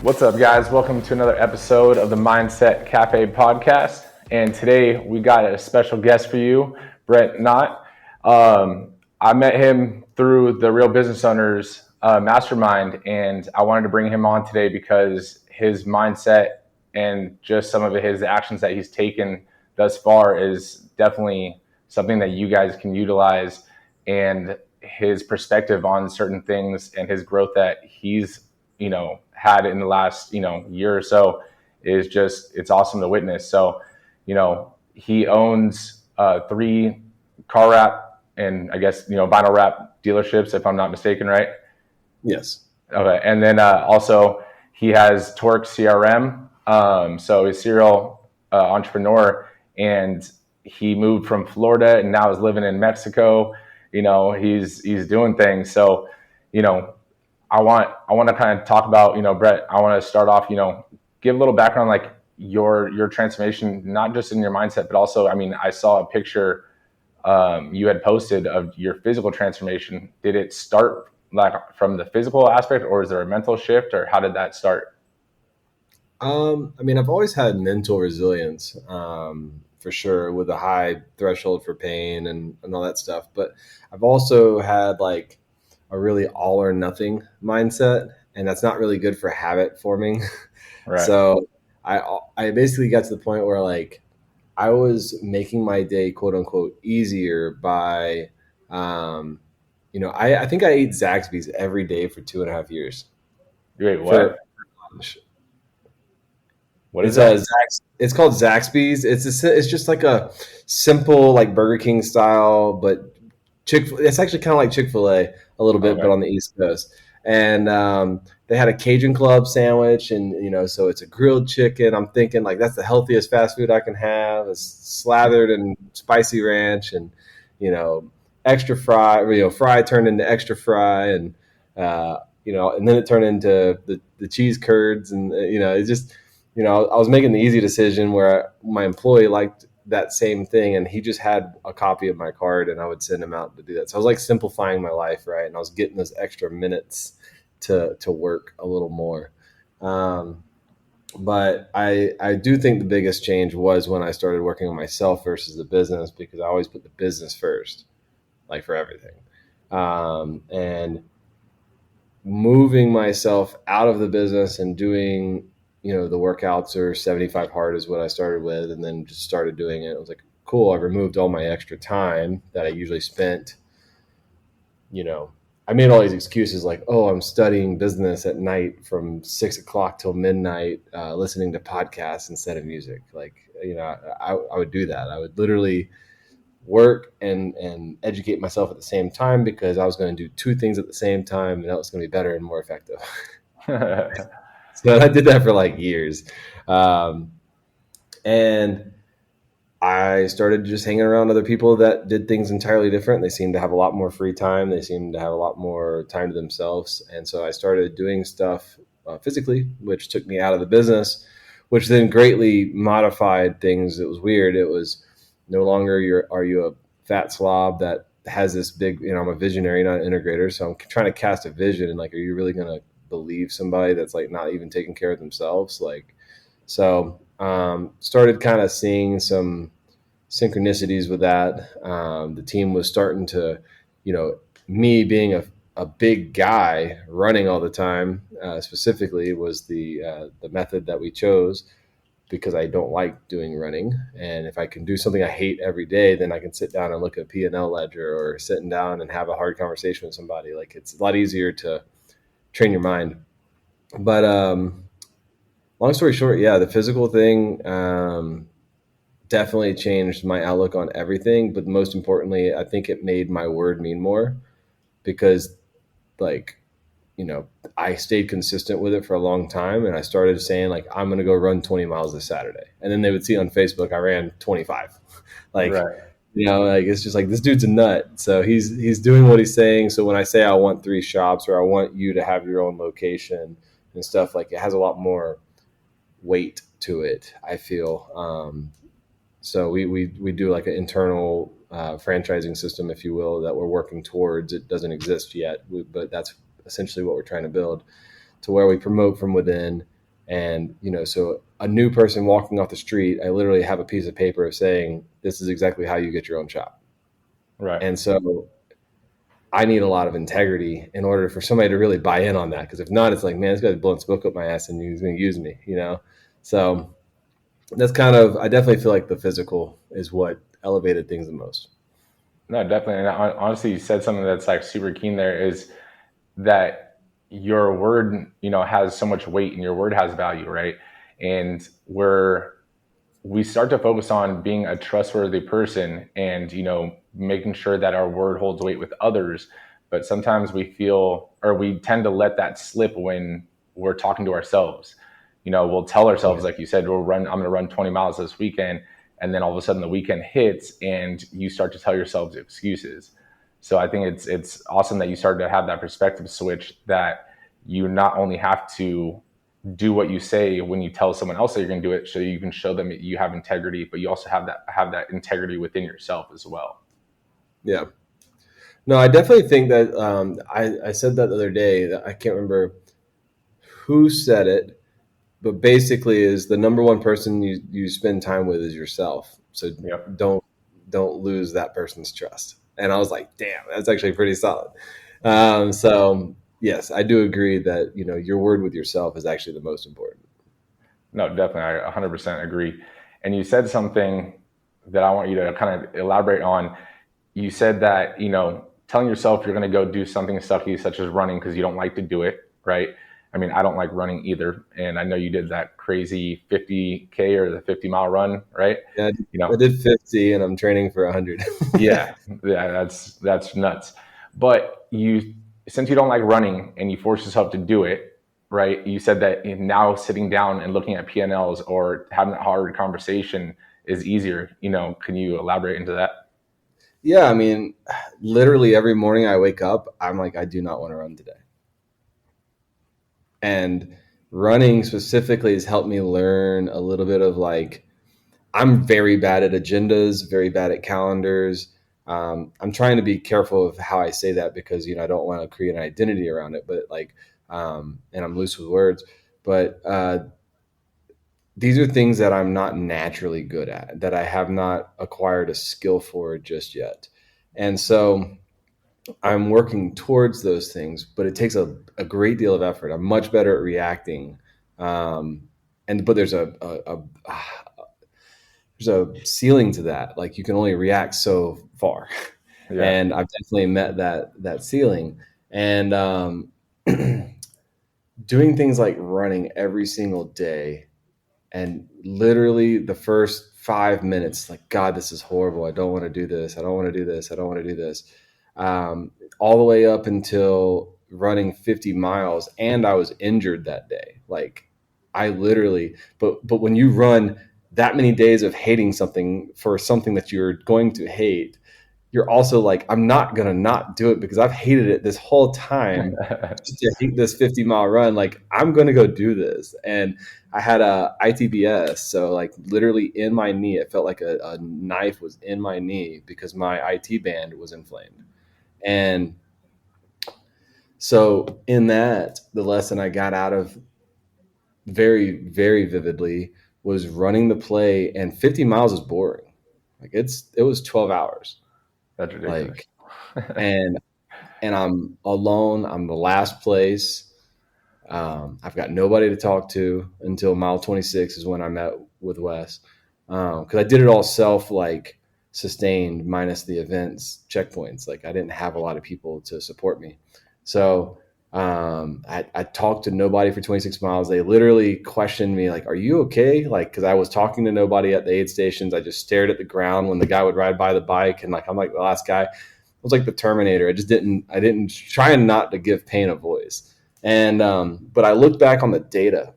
What's up, guys? Welcome to another episode of the Mindset Cafe podcast. And today we got a special guest for you, Brent Knott. I met him through the Real Business Owners Mastermind, and I wanted to bring him on today because his mindset and just some of his actions that he's taken thus far is definitely something that you guys can utilize, and his perspective on certain things and his growth that he's had in the last year or so is just, it's awesome to witness. So he owns 3 car wrap and I guess vinyl wrap dealerships, if I'm not mistaken, right? Yes. Okay. And then also he has Torque CRM, so he's a serial entrepreneur, and he moved from Florida and now is living in Mexico. He's doing things. So I want to kind of talk about, Brett, I want to start off, give a little background, like your transformation, not just in your mindset, but also, I saw a picture you had posted of your physical transformation. Did it start like from the physical aspect, or is there a mental shift, or how did that start? I've always had mental resilience, for sure, with a high threshold for pain and all that stuff. But I've also had like a really all or nothing mindset, and that's not really good for habit forming. Right. So I basically got to the point where like I was making my day quote unquote easier by, I think I ate Zaxby's every day for 2.5 years. Wait, what? For lunch. What is that? It's called Zaxby's. It's just like a simple like Burger King style, but it's actually kind of like Chick-fil-A a little bit, Okay. but on the East Coast. And they had a Cajun Club sandwich, and so it's a grilled chicken. I'm thinking like that's the healthiest fast food I can have. It's slathered in spicy ranch, and extra fry. Fry turned into extra fry, and and then it turned into the cheese curds, and it just I was making the easy decision where my employee liked that same thing, and he just had a copy of my card, and I would send him out to do that. So I was like simplifying my life, right? And I was getting those extra minutes to work a little more. But I do think the biggest change was when I started working on myself versus the business, because I always put the business first, like for everything. And moving myself out of the business and doing the workouts, or 75 hard is what I started with, and then just started doing it. I was like, cool, I removed all my extra time that I usually spent. I made all these excuses like, oh, I'm studying business at night from 6 o'clock till midnight, listening to podcasts instead of music. Like, I would do that. I would literally work and educate myself at the same time, because I was going to do 2 things at the same time, and that was going to be better and more effective. So I did that for like years. And I started just hanging around other people that did things entirely different. They seemed to have a lot more free time. They seemed to have a lot more time to themselves. And so I started doing stuff physically, which took me out of the business, which then greatly modified things. It was weird. It was no longer are you a fat slob that has this big, I'm a visionary, not an integrator. So I'm trying to cast a vision, and like, are you really going to believe somebody that's like not even taking care of themselves? Started kind of seeing some synchronicities with that. The team was starting to, me being a big guy running all the time, specifically was the method that we chose, because I don't like doing running. And if I can do something I hate every day, then I can sit down and look at a P&L ledger, or sitting down and have a hard conversation with somebody. Like, it's a lot easier to train your mind. But long story short, yeah, the physical thing definitely changed my outlook on everything. But most importantly, I think it made my word mean more, because like, I stayed consistent with it for a long time, and I started saying like, I'm going to go run 20 miles this Saturday. And then they would see on Facebook, I ran 25. Like, Right. like, it's just like, this dude's a nut. So he's doing what he's saying. So when I say I want 3 shops, or I want you to have your own location and stuff, like, it has a lot more weight to it, I feel. So we do like an internal franchising system, if you will, that we're working towards. It doesn't exist yet, but that's essentially what we're trying to build, to where we promote from within, And, so a new person walking off the street, I literally have a piece of paper saying, this is exactly how you get your own shot. Right. And so I need a lot of integrity in order for somebody to really buy in on that. Because if not, it's like, man, this guy's blowing smoke up my ass and he's going to use me. So that's I definitely feel like the physical is what elevated things the most. No, definitely. And honestly, you said something that's like super keen there is that your word, has so much weight and your word has value, right? And we start to focus on being a trustworthy person and, making sure that our word holds weight with others. But sometimes we feel, or we tend to let that slip when we're talking to ourselves. We'll tell ourselves, like you said, I'm going to run 20 miles this weekend. And then all of a sudden the weekend hits and you start to tell yourselves excuses. So I think it's awesome that you started to have that perspective switch, that you not only have to do what you say when you tell someone else that you're going to do it, so you can show them that you have integrity, but you also have that integrity within yourself as well. Yeah. No, I definitely think that I said that the other day. That I can't remember who said it, but basically is the number one person you spend time with is yourself. So Yep. don't lose that person's trust. And I was like, damn, that's actually pretty solid. So yes, I do agree that your word with yourself is actually the most important. No, definitely. I 100% agree. And you said something that I want you to kind of elaborate on. You said that, telling yourself you're going to go do something sucky, such as running, because you don't like to do it, right? I mean, I don't like running either. And I know you did that crazy 50K or the 50-mile run, right? Yeah, You I know, did 50 and I'm training for 100. yeah, that's nuts. But since you don't like running and you force yourself to do it, right? You said that now sitting down and looking at P&Ls or having a hard conversation is easier. Can you elaborate into that? Yeah, I mean, literally every morning I wake up, I'm like, I do not want to run today. And running specifically has helped me learn a little bit of like, I'm very bad at agendas, very bad at calendars. I'm trying to be careful of how I say that because I don't want to create an identity around it. But like, and I'm loose with words. But these are things that I'm not naturally good at, that I have not acquired a skill for just yet. And so I'm working towards those things, but it takes a great deal of effort. I'm much better at reacting. But there's there's a ceiling to that. Like you can only react so far. Yeah. And I've definitely met that ceiling. And doing things like running every single day, and literally the first 5 minutes, like, God, this is horrible. I don't want to do this. I don't want to do this. I don't want to do this. All the way up until running 50 miles, and I was injured that day. Like I literally, but when you run that many days of hating something for something that you're going to hate, you're also like, I'm not going to not do it because I've hated it this whole time just to hate this 50-mile run. Like, I'm going to go do this. And I had a ITBS. So like literally in my knee, it felt like a knife was in my knee because my IT band was inflamed. And so in that, the lesson I got out of very, very vividly was running the play, and 50 miles is boring. Like it was 12 hours. That's ridiculous. Like, and I'm alone. I'm the last place. I've got nobody to talk to until mile 26 is when I met with Wes. Because I did it all self, like sustained, minus the events checkpoints. Like I didn't have a lot of people to support me. So I talked to nobody for 26 miles. They literally questioned me, like, "Are you okay?" Like, because I was talking to nobody at the aid stations. I just stared at the ground when the guy would ride by the bike, and like I'm like the last guy. I was like the Terminator. I didn't try not to give pain a voice. And but I looked back on the data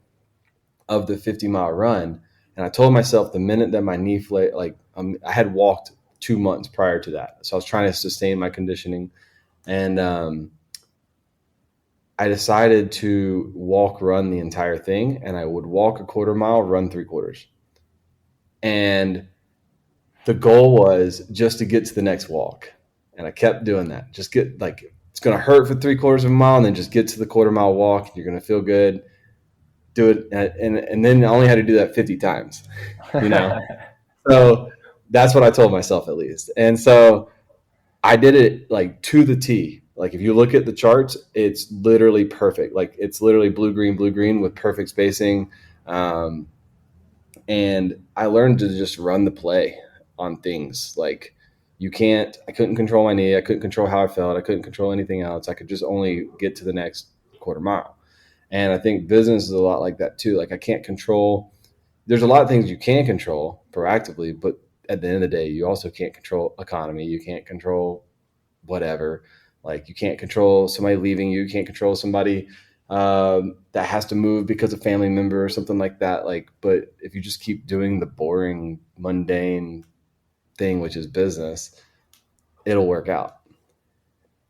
of the 50-mile run, and I told myself the minute that my knee flared, like I had walked 2 months prior to that, so I was trying to sustain my conditioning, and I decided to walk run the entire thing, and I would walk a quarter mile, run 3/4, and the goal was just to get to the next walk. And I kept doing that. Just get like, it's going to hurt for 3/4 of a mile, and then just get to the quarter mile walk. And you're going to feel good. do it. And then I only had to do that 50 times, you know? So that's what I told myself at least. And so I did it like to the T. Like if you look at the charts, it's literally perfect. Like it's literally blue, green with perfect spacing. Um, and I learned to just run the play on things. Like I couldn't control my knee. I couldn't control how I felt. I couldn't control anything else. I could just only get to the next quarter mile. And I think business is a lot like that too. Like I can't control, there's a lot of things you can control proactively, but at the end of the day, you also can't control economy. You can't control whatever. Like you can't control somebody leaving you. You can't control somebody that has to move because of family member or something like that. Like, but if you just keep doing the boring, mundane thing, which is business, it'll work out.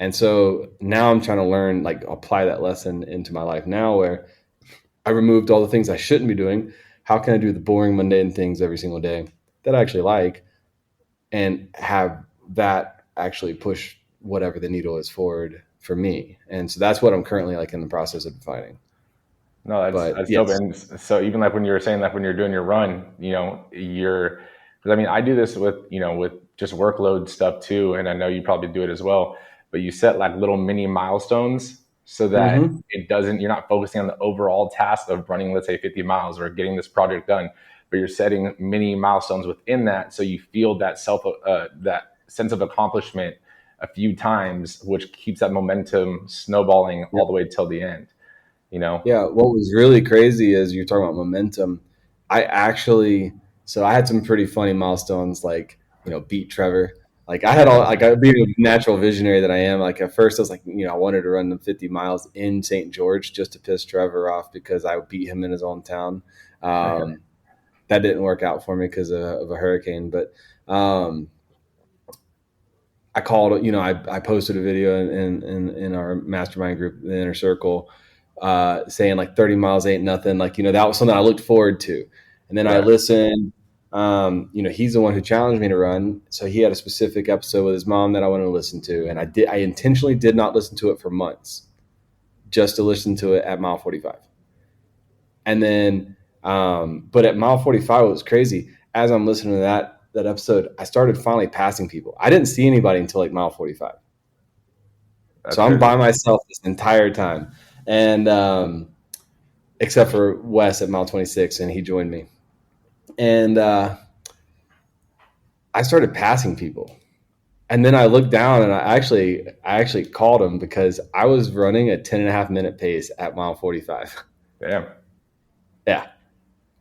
And so now I'm trying to learn, like apply that lesson into my life now where I removed all the things I shouldn't be doing. How can I do the boring, mundane things every single day that I actually like and have that actually push whatever the needle is forward for me? And so that's what I'm currently like in the process of defining. No, But that's dope. yes. And so even like when you were saying like when you're doing your run, because I mean I do this with with just workload stuff too, and I know you probably do it as well. But you set like little mini milestones so that Mm-hmm. you're not focusing on the overall task of running, let's say 50 miles or getting this project done, but you're setting mini milestones within that, so you feel that sense of accomplishment a few times, which keeps that momentum snowballing all the way till the end. You know. Yeah, what was really crazy is you're talking about momentum. I actually, so I had some pretty funny milestones, like beat Trevor. Like I had all, like I being a natural visionary that I am. Like at first, I was like, I wanted to run the 50 miles in St. George just to piss Trevor off because I beat him in his own town. Um, that didn't work out for me because of a hurricane, but um, I called, I posted a video in our mastermind group, the inner circle, saying like 30 miles ain't nothing. Like, that was something I looked forward to. And then I Yeah. listened, he's the one who challenged me to run. So he had a specific episode with his mom that I wanted to listen to. And I intentionally did not listen to it for months just to listen to it at mile 45. And then, but at mile 45, it was crazy. As I'm listening to that episode, I started finally passing people. I didn't see anybody until like mile 45. That's So I'm crazy. by myself this entire time. And except for Wes at mile 26, and he joined me. And I started passing people. And then I looked down and I actually called him because I was running a 10 and a half minute pace at mile 45. Damn. Yeah.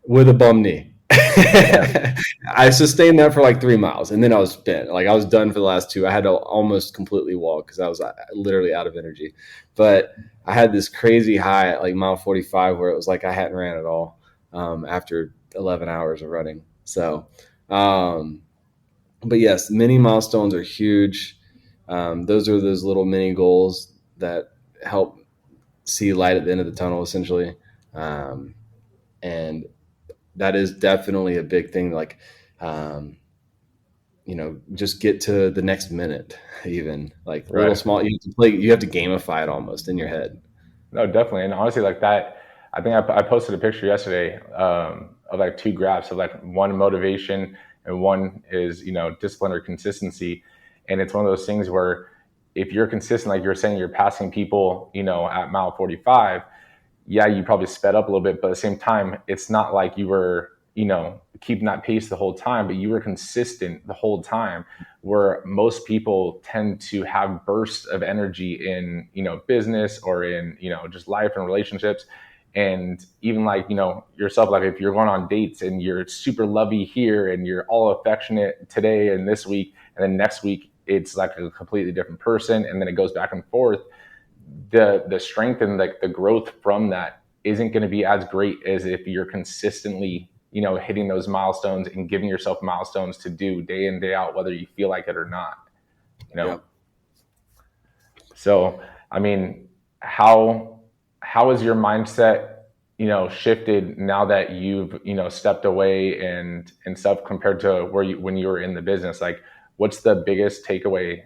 With a bum knee. Damn. I sustained that for like 3 miles, and then I was spent. Like I was done for the last two. I had to almost completely walk because I was literally out of energy. But I had this crazy high at like mile 45 where it was like I hadn't ran at all after 11 hours of running. So, but yes, mini milestones are huge. Those are those little mini goals that help see light at the end of the tunnel, essentially. And that is definitely a big thing. Like, just get to the next minute, even like little Right. small, you have to gamify it almost in your head. No, definitely. And honestly, like that, I think I posted a picture yesterday of like two graphs of like one motivation and one is, discipline or consistency. And it's one of those things where if you're consistent, like you're saying, you're passing people, at mile 45, yeah, you probably sped up a little bit, but at the same time, it's not like you were, keeping that pace the whole time, but you were consistent the whole time. Where most people tend to have bursts of energy in, business or in, just life and relationships. And even like, yourself, like if you're going on dates and you're super lovey here and you're all affectionate today and this week, and then next week, it's like a completely different person. And then it goes back and forth, the strength and like the growth from that isn't going to be as great as if you're consistently hitting those milestones and giving yourself milestones to do day in day out, whether you feel like it or not. you know Yep. so I mean, how has your mindset shifted now that you've stepped away and stuff compared to where you when you were in the business? Like, what's the biggest takeaway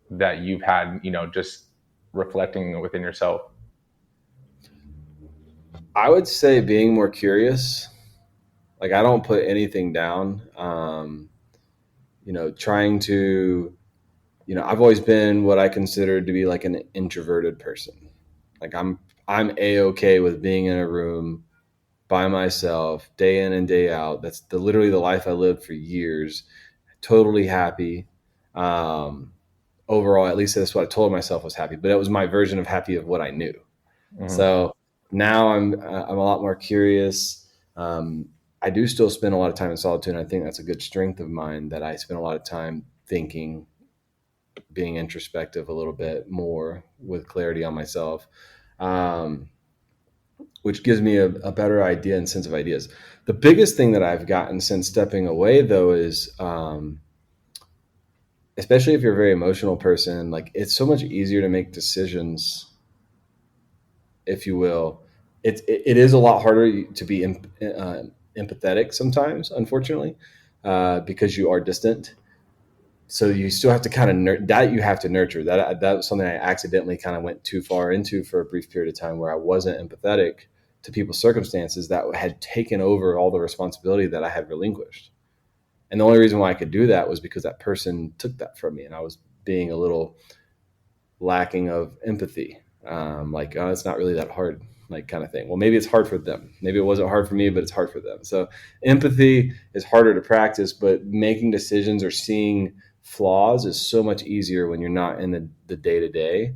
that you've had, just reflecting within yourself? I would say being more curious. Like I don't put anything down. Trying to, I've always been what I consider to be like an introverted person. Like I'm a-okay with being in a room by myself day in and day out. That's literally the life I lived for years. Totally happy. Overall, at least that's what I told myself was happy, but it was my version of happy of what I knew. Hmm. So now I'm a lot more curious. I do still spend a lot of time in solitude, and I think that's a good strength of mine, that I spend a lot of time thinking, being introspective a little bit more with clarity on myself, um, which gives me a better idea and sense of ideas. The biggest thing that I've gotten since stepping away, though, is especially if you're a very emotional person, like it's so much easier to make decisions, if you will. It is a lot harder to be empathetic sometimes, unfortunately, because you are distant. So you still have to kind of that you have to nurture. That was something I accidentally kind of went too far into for a brief period of time, where I wasn't empathetic to people's circumstances that had taken over all the responsibility that I had relinquished. And the only reason why I could do that was because that person took that from me, and I was being a little lacking of empathy. Like, oh, it's not really that hard, like kind of thing. Well, maybe it's hard for them. Maybe it wasn't hard for me, but it's hard for them. So empathy is harder to practice, but making decisions or seeing flaws is so much easier when you're not in the day-to-day,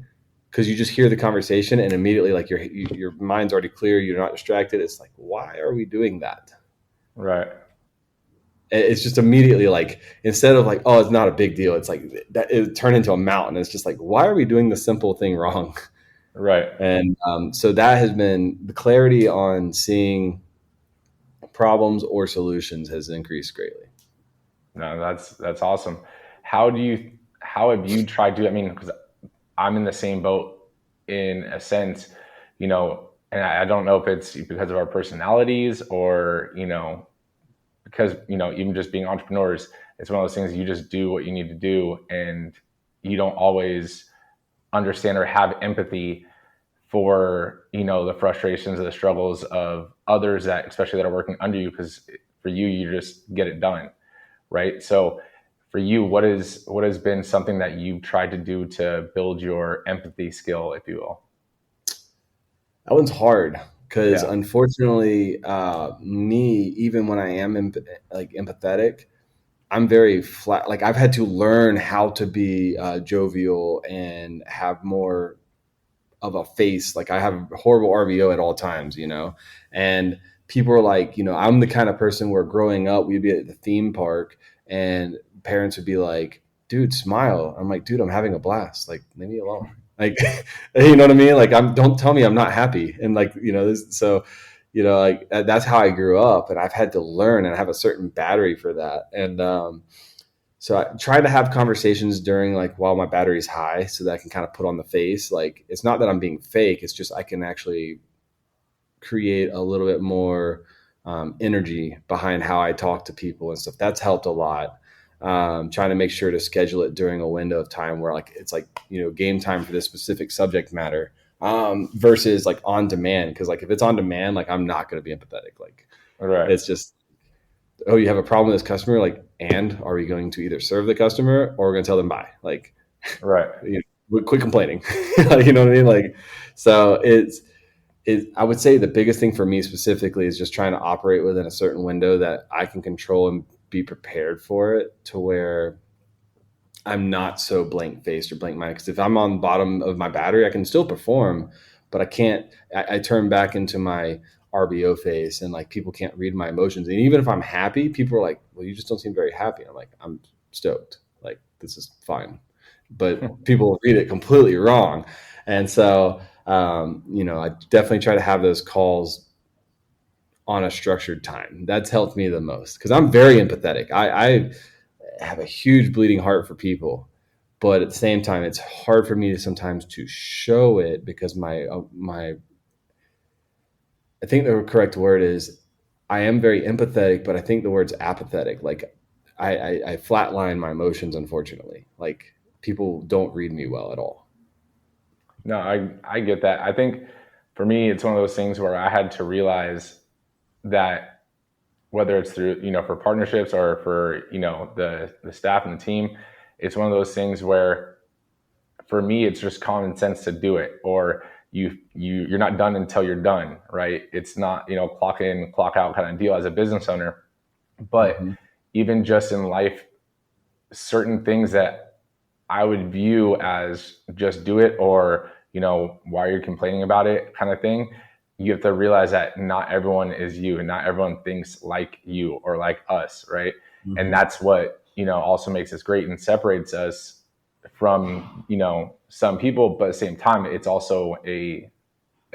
because you just hear the conversation and immediately like your mind's already clear. You're not distracted. It's like, why are we doing that? Right. It's just immediately like, instead of like, oh, it's not a big deal, it's like that it turned into a mountain. It's just like, why are we doing the simple thing wrong? Right. And so that has been the clarity on seeing problems or solutions has increased greatly. No, that's awesome. How have you tried to, I mean, because I'm in the same boat in a sense, and I don't know if it's because of our personalities or, because, even just being entrepreneurs, it's one of those things you just do what you need to do, and you don't always understand or have empathy for, the frustrations or the struggles of others, that especially that are working under you, because for you, you just get it done. Right. So for you, what has been something that you've tried to do to build your empathy skill, if you will? That one's hard because Yeah. unfortunately, me, even when I am like empathetic, I'm very flat. Like I've had to learn how to be jovial and have more of a face. Like I have horrible RVO at all times, and people are like, I'm the kind of person where growing up, we'd be at the theme park and parents would be like, dude, smile. I'm like, dude, I'm having a blast. Like, leave me alone. Like, you know what I mean? Like, don't tell me I'm not happy. And like, so, like that's how I grew up, and I've had to learn and have a certain battery for that. And, so I try to have conversations during like while my battery's high, so that I can kind of put on the face. Like it's not that I'm being fake. It's just I can actually create a little bit more energy behind how I talk to people and stuff. That's helped a lot. Trying to make sure to schedule it during a window of time where like it's like game time for this specific subject matter, versus like on demand. Because like if it's on demand, like I'm not going to be empathetic. Like Right. it's just, oh, you have a problem with this customer, like, and are we going to either serve the customer or we're going to tell them bye? Like, Right. quit complaining. You know what I mean? Like, so I would say the biggest thing for me specifically is just trying to operate within a certain window that I can control and be prepared for it, to where I'm not so blank faced or blank minded. Because if I'm on the bottom of my battery, I can still perform, but I can't. I turn back into my RBO face, and like people can't read my emotions. And even if I'm happy, people are like, "Well, you just don't seem very happy." I'm like, "I'm stoked. Like this is fine," but people read it completely wrong. And so, I definitely try to have those calls on a structured time. That's helped me the most because I'm very empathetic. I have a huge bleeding heart for people, but at the same time, it's hard for me to sometimes to show it because my I think the correct word is I am very empathetic, but I think the word's apathetic. Like I flatline my emotions, unfortunately. Like people don't read me well at all. No, I get that. I think for me, it's one of those things where I had to realize that whether it's through, for partnerships or for, the staff and the team, it's one of those things where for me, it's just common sense to do it, or you're not done until you're done, right? It's not, clock in, clock out kind of deal as a business owner. But Mm-hmm. even just in life, certain things that I would view as just do it, or, why are you complaining about it kind of thing. You have to realize that not everyone is you and not everyone thinks like you or like us, right? And Mm-hmm. that's what, also makes us great and separates us from, some people. But at the same time, it's also a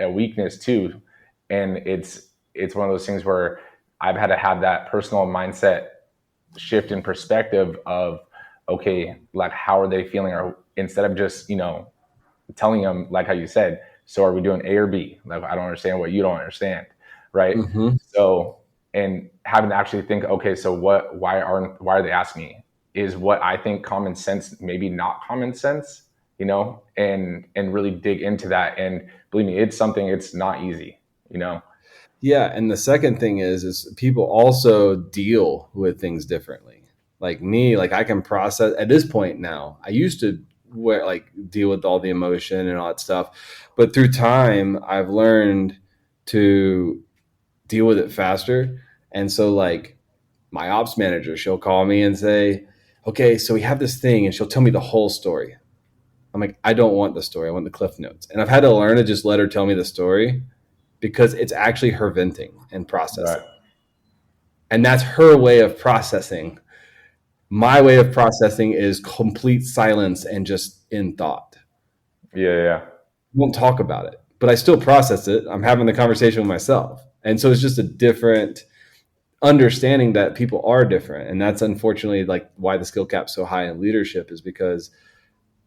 weakness too. And it's one of those things where I've had to have that personal mindset shift in perspective of, okay, like, how are they feeling? Or instead of just, telling them, like how you said, so are we doing A or B? Like, I don't understand what you don't understand, right? Mm-hmm. So, and having to actually think, okay, so why are they asking me? Is what I think common sense maybe not common sense, and really dig into that. And believe me, it's something, it's not easy. Yeah, and the second thing is people also deal with things differently. Like me, like I can process at this point now. I used to deal with all the emotion and all that stuff, but through time, I've learned to deal with it faster. And so, like my ops manager, she'll call me and say, "Okay, so we have this thing," and she'll tell me the whole story. I'm like, I don't want the story. I want the cliff notes. And I've had to learn to just let her tell me the story because it's actually her venting and Right. processing. And that's her way of processing. My way of processing is complete silence and just in thought. Yeah. Yeah. I won't talk about it, but I still process it. I'm having the conversation with myself. And so it's just a different understanding that people are different. And that's unfortunately like why the skill cap's so high in leadership, is because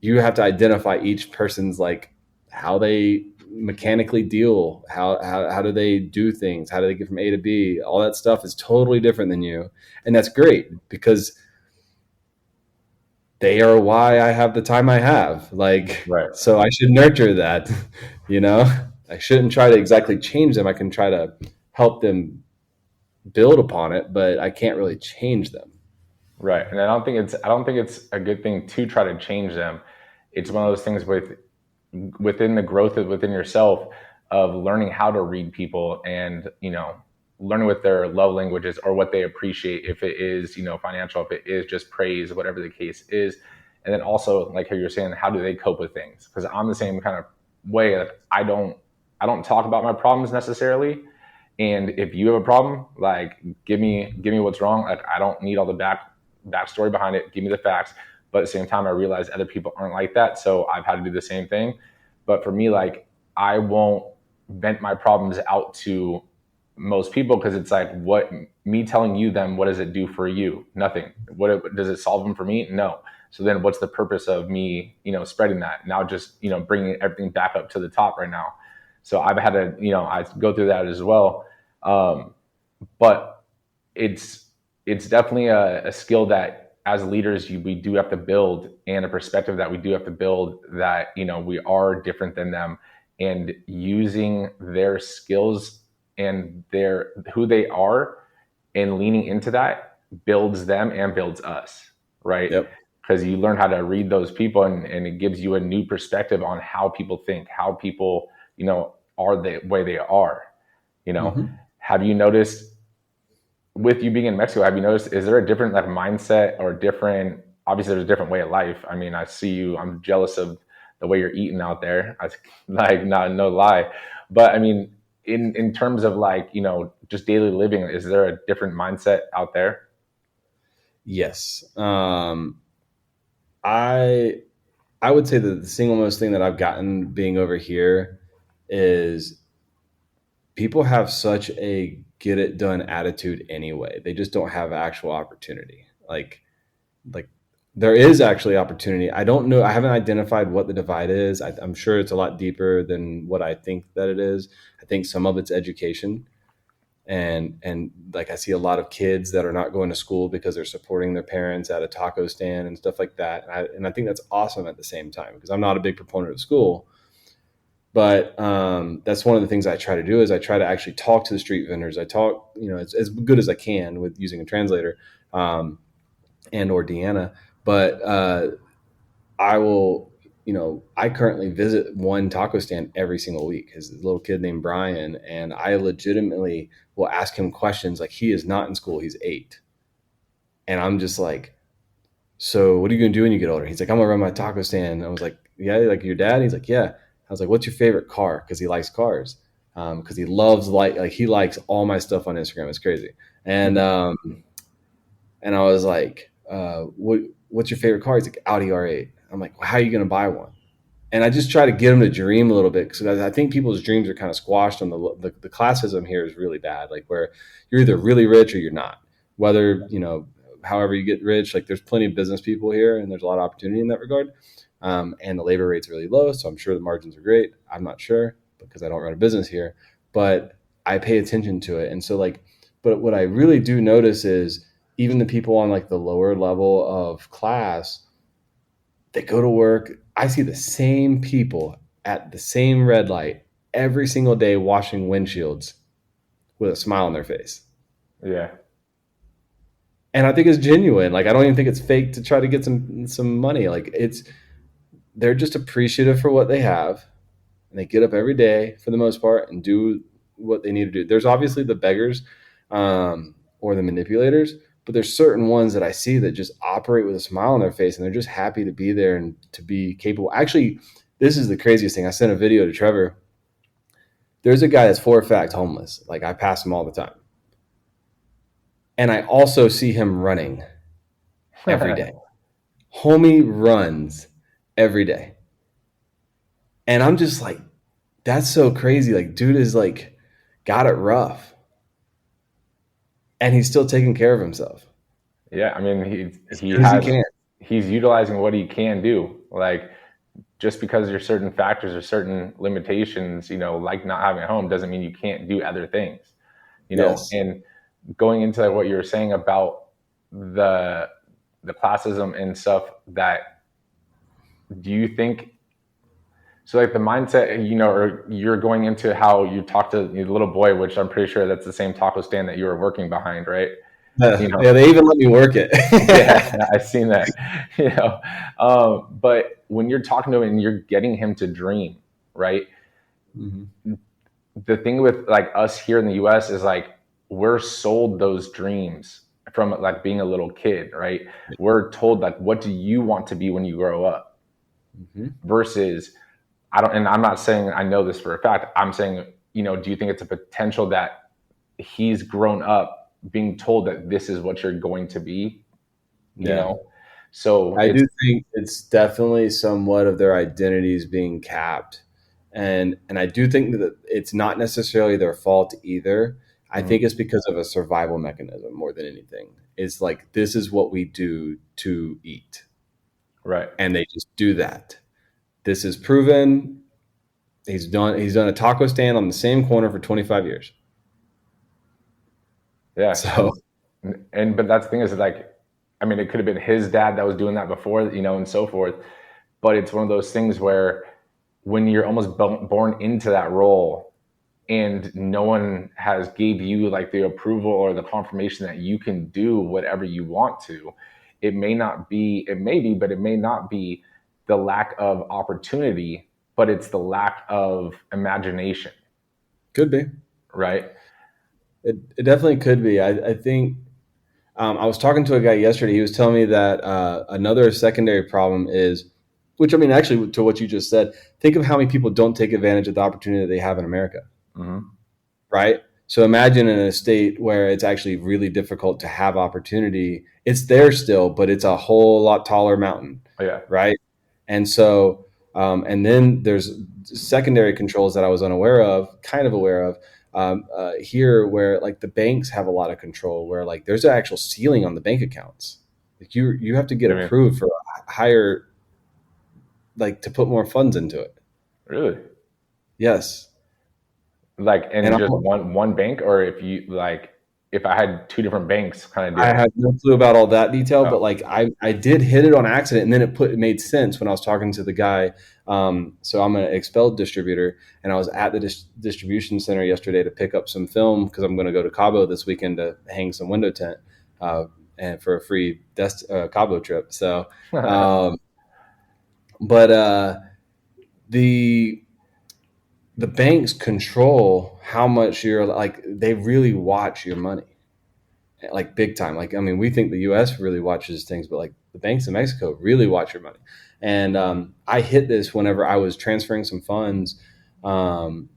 you have to identify each person's like how they mechanically deal, how do they do things, how do they get from A to B. All that stuff is totally different than you, and that's great because they are why I have the time I have. Like, Right. so I should nurture that. you know I shouldn't try to exactly change them. I can try to help them build upon it, but I can't really change them. Right. And I don't think it's a good thing to try to change them. It's one of those things within the growth within yourself of learning how to read people, and learning what their love languages or what they appreciate, if it is financial, if it is just praise, whatever the case is. And then also, like how you're saying, how do they cope with things? Because I'm the same kind of way. Like, I don't talk about my problems necessarily. And if you have a problem, like, give me what's wrong. Like, I don't need all the backstory behind it. Give me the facts. But at the same time, I realize other people aren't like that, so I've had to do the same thing. But for me, like, I won't vent my problems out to most people, because it's like, what me telling you them, what does it do for you? Nothing. Does it solve them for me? No. So then what's the purpose of me spreading that now, just bringing everything back up to the top right now? So I've had to I go through that as well. Um, but it's definitely a skill that as leaders we do have to build, and a perspective that we do have to build, that we are different than them, and using their skills and their who they are, and leaning into that builds them and builds us, right? Yep. Because you learn how to read those people, and it gives you a new perspective on how people think, how people are the way they are. you know Hmm. have you noticed, with you being in Mexico, have you noticed, is there a different like mindset, or different, obviously there's a different way of life. I mean, I see you, I'm jealous of the way you're eating out there. Like, not, no lie. But I mean, in terms of like, just daily living, is there a different mindset out there? Yes. I I would say that the single most thing that I've gotten being over here is people have such a get it done attitude anyway. They just don't have actual opportunity. Like there is actually opportunity. I don't know. I haven't identified what the divide is. I'm sure it's a lot deeper than what I think that it is. I think some of it's education, and like I see a lot of kids that are not going to school because they're supporting their parents at a taco stand and stuff like that. And I think that's awesome at the same time, because I'm not a big proponent of school, But that's one of the things I try to do is I try to actually talk to the street vendors. I talk, as good as I can with using a translator, and or Deanna. But I will, I currently visit one taco stand every single week. His little kid named Brian, and I legitimately will ask him questions like he is not in school. He's 8. And I'm just like, so what are you going to do when you get older? He's like, I'm going to run my taco stand. And I was like, yeah, like your dad? He's like, yeah. I was like, what's your favorite car? Because he likes cars. Because he loves like he likes all my stuff on Instagram. It's crazy. And I was like, what's your favorite car? He's like, Audi R8. I'm like, well, how are you going to buy one? And I just try to get him to dream a little bit because I think people's dreams are kind of squashed on the classism here is really bad. Like where you're either really rich or you're not. Whether, however you get rich, like there's plenty of business people here and there's a lot of opportunity in that regard. And the labor rate's really low. So I'm sure the margins are great. I'm not sure because I don't run a business here, but I pay attention to it. And so but what I really do notice is even the people on like the lower level of class, they go to work. I see the same people at the same red light every single day washing windshields with a smile on their face. Yeah. And I think it's genuine. Like I don't even think it's fake to try to get some money. Like they're just appreciative for what they have, and they get up every day for the most part and do what they need to do. There's obviously the beggars, or the manipulators, but there's certain ones that I see that just operate with a smile on their face and they're just happy to be there and to be capable. Actually, this is the craziest thing. I sent a video to Trevor. There's a guy that's for a fact homeless. Like I pass him all the time. And I also see him running every day. Homie runs every day. And I'm just like, that's so crazy. Like, dude is like, got it rough. And he's still taking care of himself. Yeah. I mean, he's utilizing what he can do. Like, just because there's certain factors or certain limitations, like not having a home doesn't mean you can't do other things, Yes. and going into what you were saying about the classism and stuff, that do you think so like the mindset, or you're going into how you talk to the little boy, which I'm pretty sure that's the same taco stand that you were working behind, right? Yeah, they even let me work it. Yeah, I've seen that. But when you're talking to him and you're getting him to dream, right? Mm-hmm. The thing with like us here in the US is like we're sold those dreams from like being a little kid, right? We're told like, what do you want to be when you grow up? Mm-hmm. Versus and I'm not saying I know this for a fact. I'm saying, do you think it's a potential that he's grown up being told that this is what you're going to be? So I do think it's definitely somewhat of their identities being capped. And I do think that it's not necessarily their fault either. I think it's because of a survival mechanism more than anything. It's like, this is what we do to eat. Right. And they just do that. This is proven. He's done a taco stand on the same corner for 25 years. Yeah. So, but that's the thing is like, I mean, it could have been his dad that was doing that before, and so forth. But it's one of those things where when you're almost born into that role and no one has gave you like the approval or the confirmation that you can do whatever you want to, it may be, but it may not be the lack of opportunity, but it's the lack of imagination. Could be. Right. It definitely could be. I think I was talking to a guy yesterday. He was telling me that another secondary problem is, which I mean, actually, to what you just said, think of how many people don't take advantage of the opportunity that they have in America. Mm-hmm. Right? So imagine in a state where it's actually really difficult to have opportunity. It's there still, but it's a whole lot taller mountain. Yeah. Right? And so, and then there's secondary controls that I was kind of aware of. Here where like the banks have a lot of control, where like there's an actual ceiling on the bank accounts. Like you have to get approved for a higher, like to put more funds into it. Really? Yes. Like in just one bank, or if if I had two different banks kind of I deal. had no clue about all that detail, Oh, but like I did hit it on accident, and then it made sense when I was talking to the guy. So I'm an expelled distributor, and I was at the distribution center yesterday to pick up some film because I'm going to go to Cabo this weekend to hang some window tint, and for a free Cabo trip. So, um, but the the banks control how much you're like. They really watch your money like big time. Like, I mean, we think the U.S. really watches things, but like the banks in Mexico really watch your money. And I hit this whenever I was transferring some funds um,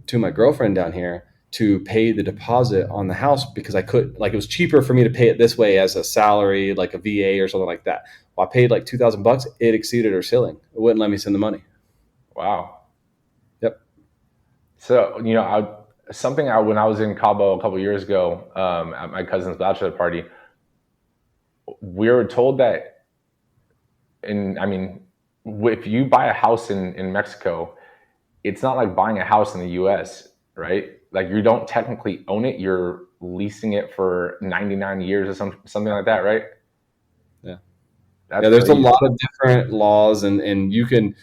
to my girlfriend down here to pay the deposit on the house because I could, like, it was cheaper for me to pay it this way as a salary, like a VA or something like that. Well, I paid like $2,000. It exceeded her ceiling. It wouldn't let me send the money. wow. Yep. So, when I was in Cabo a couple years ago, at my cousin's bachelor party, we were told that, if you buy a house in Mexico, it's not like buying a house in the US, right? Like you don't technically own it. You're leasing it for 99 years or something like that, right? Yeah. That's Yeah, there's a crazy. lot of different laws, and you can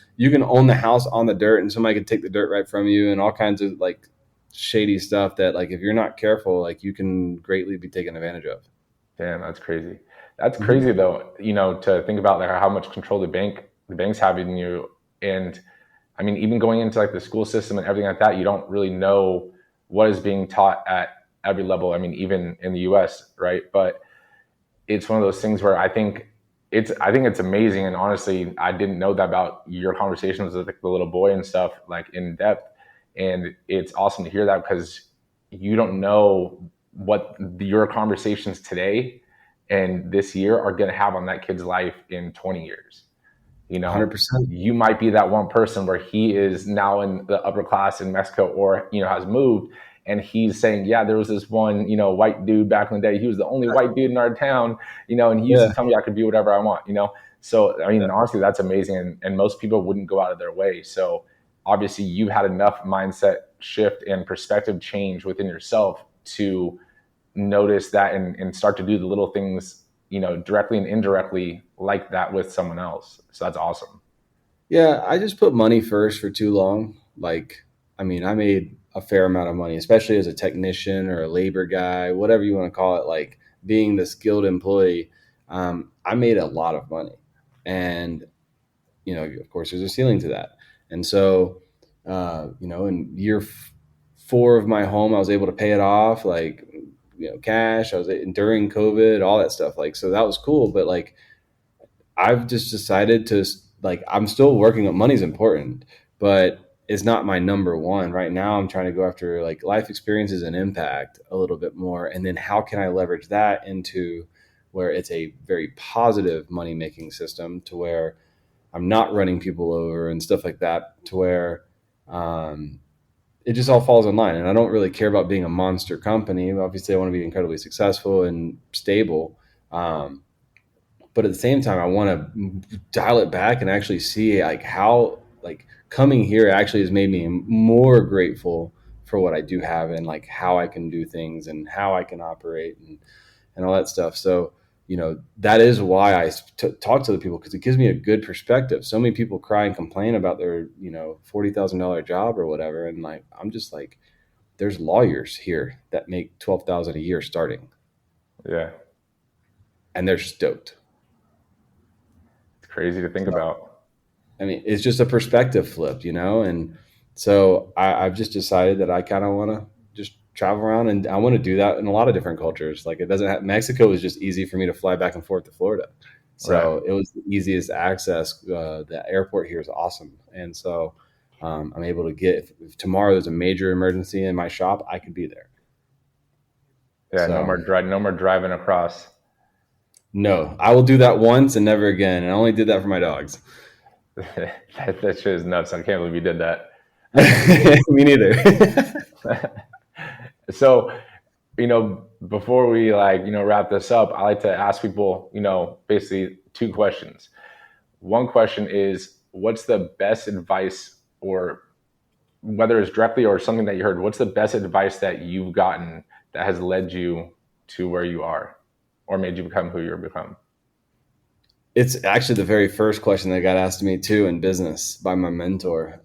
own the house on the dirt, and somebody could take the dirt right from you, and all kinds of like shady stuff that like if you're not careful, like you can greatly be taken advantage of. Damn, that's crazy. That's Hmm. crazy though, to think about like how much control the banks have in you. And even going into like the school system and everything like that, you don't really know what is being taught at every level. Even in the US, right? But it's one of those things where I think it's amazing. And honestly, I didn't know that about your conversations with like, the little boy and stuff like in depth. And it's awesome to hear that because you don't know what your conversations today and this year are going to have on that kid's life in 20 years. you know 100%. you might be that one person where he is now in the upper class in Mexico, or has moved, and he's saying, yeah, there was this one white dude back in the day. He was the only white dude in our town, and he used to Yeah. tell me I could be whatever I want. So Yeah. honestly, that's amazing, and most people wouldn't go out of their way. So obviously you had enough mindset shift and perspective change within yourself to notice that, and start to do the little things, directly and indirectly like that with someone else. So that's awesome. Yeah, I just put money first for too long. Like, I mean, I made a fair amount of money, especially as a technician or a labor guy, whatever you want to call it, like being the skilled employee. I made a lot of money. And, of course, there's a ceiling to that. And so, in year four of my home, I was able to pay it off, like, cash. I was during COVID, all that stuff. Like, so that was cool. But like, I've just decided to like I'm still working on money's important, but it's not my number one right now. I'm trying to go after like life experiences and impact a little bit more, and then how can I leverage that into where it's a very positive money making system to where I'm not running people over and stuff like that, to where um, it just all falls in line. And I don't really care about being a monster company. Obviously, I want to be incredibly successful and stable. But at the same time, I want to dial it back and actually see like how like coming here actually has made me more grateful for what I do have and like how I can do things and how I can operate and all that stuff. So, that is why I talk to the people, because it gives me a good perspective. So many people cry and complain about their, $40,000 job or whatever. And like, I'm just like, there's lawyers here that make 12,000 a year starting, Yeah, and they're stoked. it's crazy to think So, about. I mean, it's just a perspective flip, and so I've just decided that I kind of want to just travel around, and I want to do that in a lot of different cultures. Like, it doesn't have, Mexico was just easy for me to fly back and forth to Florida, Right. so it was the easiest access. The airport here is awesome, and so I'm able to get if tomorrow there's a major emergency in my shop, I could be there. Yeah, So no more driving across. no, I will do that once and never again, and I only did that for my dogs. That shit is nuts. I can't believe you did that. Me neither. So, before we wrap this up, I like to ask people, basically two questions. One question is, what's the best advice, or whether it's directly or something that you heard, what's the best advice that you've gotten that has led you, to where you are, or made you become who you're become? It's actually the very first question that got asked to me too in business by my mentor.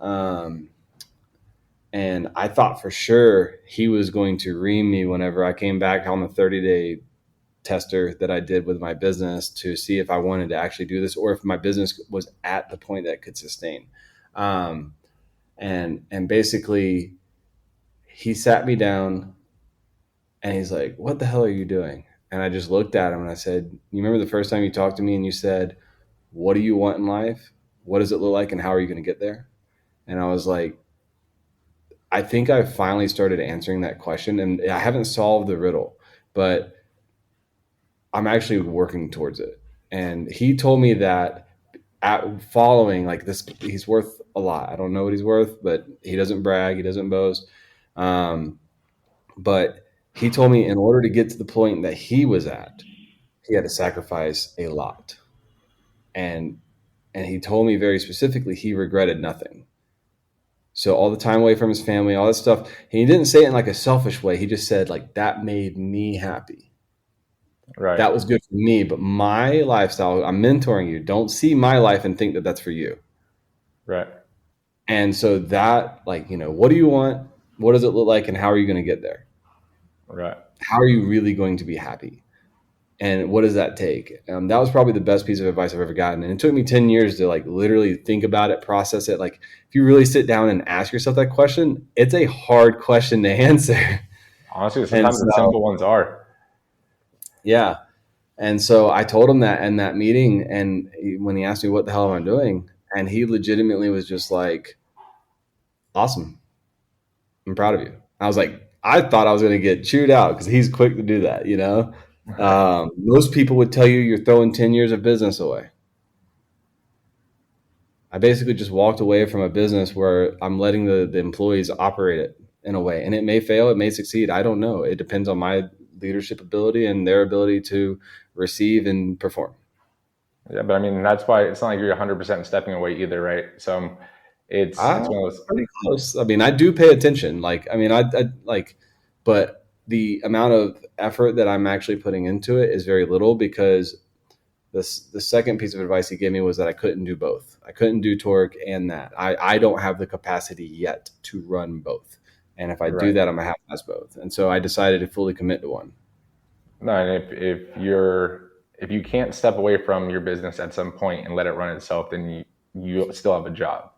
And I thought for sure he was going to ream me whenever I came back on the 30-day tester that I did with my business to see if I wanted to actually do this or if my business was at the point that could sustain. And basically he sat me down and he's like, "What the hell are you doing?" And I just looked at him and I said, "You remember the first time you talked to me and you said, what do you want in life? What does it look like? And how are you going to get there?" And I was like, I think I finally started answering that question, and I haven't solved the riddle, but I'm actually working towards it. And he told me that following like this, he's worth a lot. I don't know what he's worth, but he doesn't brag. He doesn't boast. But he told me in order to get to the point that he was at, he had to sacrifice a lot. And he told me very specifically, he regretted nothing. So all the time away from his family, all that stuff. And he didn't say it in like a selfish way. He just said like, that made me happy. Right. That was good for me. But my lifestyle, I'm mentoring you. Don't see my life and think that that's for you. Right. And so that, like, what do you want? What does it look like? And how are you going to get there? Right. How are you really going to be happy? And what does that take? That was probably the best piece of advice I've ever gotten. And it took me 10 years to like literally think about it, process it. Like if you really sit down and ask yourself that question, it's a hard question to answer. Honestly, sometimes the simple ones are. Yeah. And so I told him that in that meeting. And when he asked me, what the hell am I doing? And he legitimately was just like, awesome. I'm proud of you. I was like, I thought I was going to get chewed out because he's quick to do that, Most people would tell you you're throwing 10 years of business away. I basically just walked away from a business where I'm letting the employees operate it in a way. And it may fail, it may succeed. I don't know. It depends on my leadership ability and their ability to receive and perform. Yeah, but I mean, that's why it's not like you're 100% stepping away either, right? So it's one of those. Pretty close. I mean, I do pay attention. But the amount of effort that I'm actually putting into it is very little because the second piece of advice he gave me was that I couldn't do both. I couldn't do torque and that. I don't have the capacity yet to run both. And if I do that, I'm going to have to pass both. And so I decided to fully commit to one. No, and if you can't step away from your business at some point and let it run itself, then you still have a job,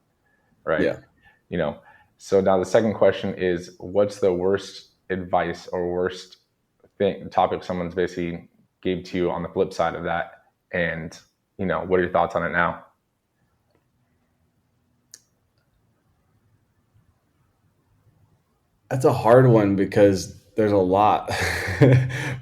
right? Yeah. So now the second question is, what's the worst advice or worst topic someone's basically gave to you on the flip side of that? And, what are your thoughts on it now? That's a hard one because there's a lot.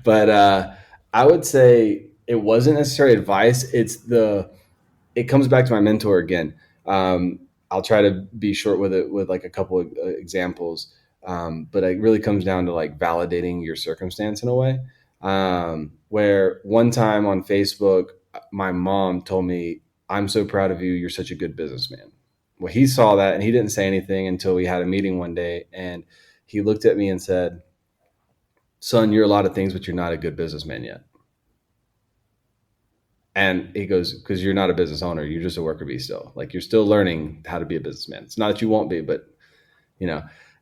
But I would say it wasn't necessarily advice. It comes back to my mentor again. I'll try to be short with it with like a couple of examples. But it really comes down to like validating your circumstance in a way. Where one time on Facebook, my mom told me, "I'm so proud of you. You're such a good businessman." Well, he saw that and he didn't say anything until we had a meeting one day. And he looked at me and said, "Son, you're a lot of things, but you're not a good businessman yet." And he goes, "Because you're not a business owner. You're just a worker bee still. Like you're still learning how to be a businessman. It's not that you won't be, but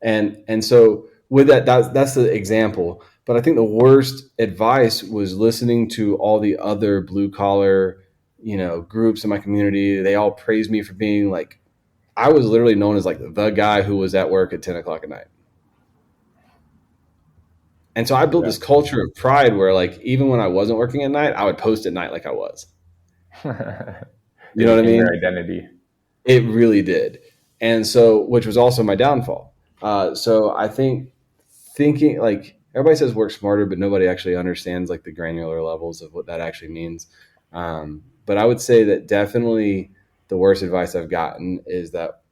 And so with that's the example. But I think the worst advice was listening to all the other blue collar, groups in my community. They all praised me for being like, I was literally known as like the guy who was at work at 10 o'clock at night. And so I built this culture of pride where like, even when I wasn't working at night, I would post at night like I was. You know what I mean? Your identity. It really did. And so, which was also my downfall. So I think thinking like everybody says work smarter, but nobody actually understands like the granular levels of what that actually means. But I would say that definitely the worst advice I've gotten is that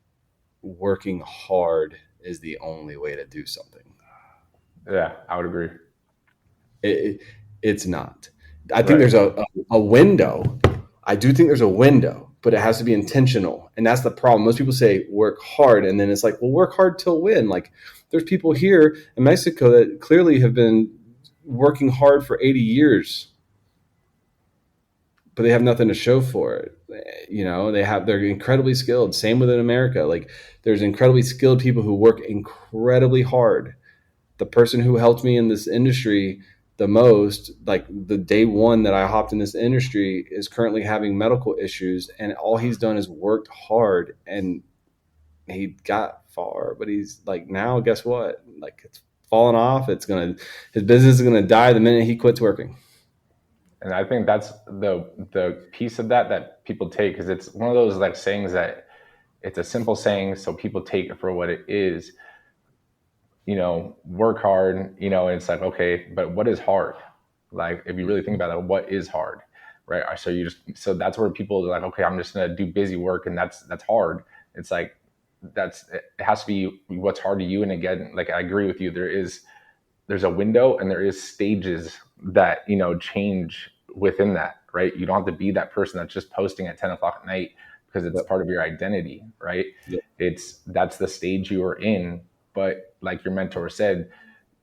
working hard is the only way to do something. Yeah, I would agree. It's not. I think there's a window. I do think there's a window, but it has to be intentional. And that's the problem. Most people say work hard. And then it's like, well, work hard till when? Like there's people here in Mexico that clearly have been working hard for 80 years, but they have nothing to show for it. They're incredibly skilled. Same within America. Like, there's incredibly skilled people who work incredibly hard. The person who helped me in this industry the most, like the day one that I hopped in this industry, is currently having medical issues, and all he's done is worked hard, and he got far. But he's like, now guess what? Like, it's falling off. His business is gonna die the minute he quits working. And I think that's the piece of that people take, because it's one of those like sayings that it's a simple saying, so people take it for what it is. Work hard. It's like, okay, but what is hard? Like, if you really think about it, what is hard, right? So that's where people are like, okay, I'm just gonna do busy work, and that's hard. It's like it has to be what's hard to you. And again, like, I agree with you. There's a window, and there is stages that change within that, right? You don't have to be that person that's just posting at 10 o'clock at night because it's part of your identity, right? Yep. That's the stage you are in. But like your mentor said,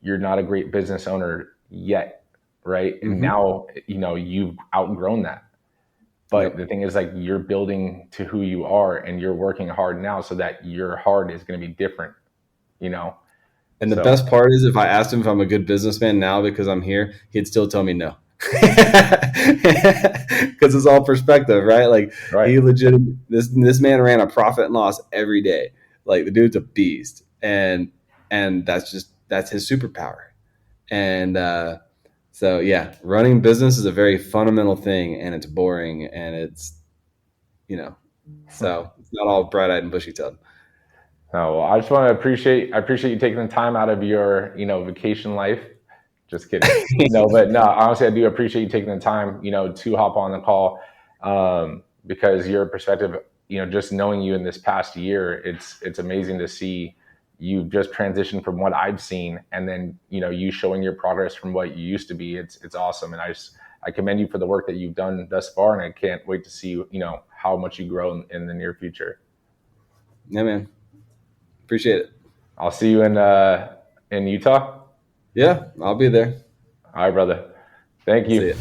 you're not a great business owner yet, right? And Mm-hmm. now you've outgrown that. But Yep. the thing is, like, you're building to who you are, and you're working hard now so that your hard is going to be different, you know And the so best part is, if I asked him if I'm a good businessman now because I'm here, he'd still tell me no. Because it's all perspective, right? Like, right. he legit this man ran a profit and loss every day. Like, the dude's a beast, and that's his superpower. And so yeah, running business is a very fundamental thing, and it's boring, and so it's not all bright eyed and bushy tailed. Oh, well, I just want to I appreciate you taking the time out of your, vacation life. Just kidding. No, but no, honestly, I do appreciate you taking the time, to hop on the call, because your perspective, just knowing you in this past year, it's amazing to see you just transition from what I've seen, and then, you showing your progress from what you used to be. It's awesome. And I commend you for the work that you've done thus far. And I can't wait to see, how much you grow in the near future. Yeah, man. Appreciate it. I'll see you in Utah. Yeah, I'll be there. All right, brother. Thank See you. ya.